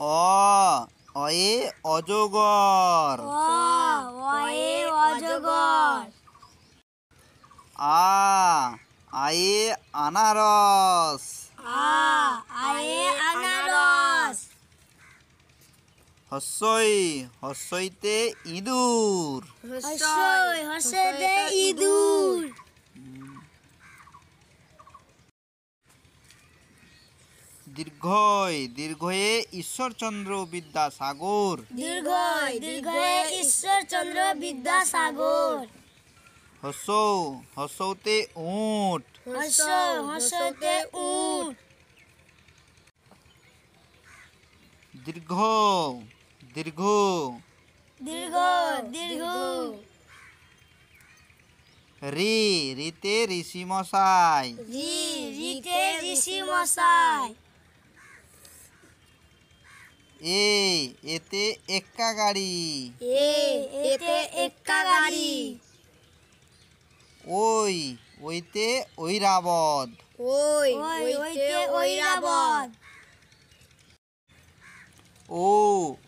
অয়ে অজগর। অয়ে অজগর। আয়ে আনারস। আয়ে আনারস। হস্যইতে ইঁদুর। হস্যইতে ইঁদুর। দীর্ঘয়ে ঈশ্বরচন্দ্র বিদ্যাসাগর। দীর্ঘয়ে ঈশ্বরচন্দ্র বিদ্যাসাগর। হস্যতে উট। হস্যতে উট। দীর্ঘ রিতে ঋষি মশাই। রিতে ঋষি মশাই। এতে এক্কা গাড়ি। এতে এক্কা গাড়ি। ওইতে ঐরাবত। ওইতে ঐরাবত।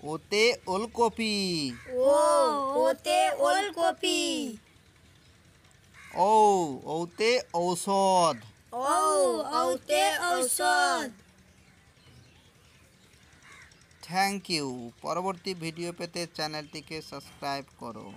ওতে ওলকপি। ওতে ওলকপি। ওতে ঔষধ। ওতে ঔষধ। Thank you. পরবর্তী ভিডিও পেতে চ্যানেলটিকে সাবস্ক্রাইব করো।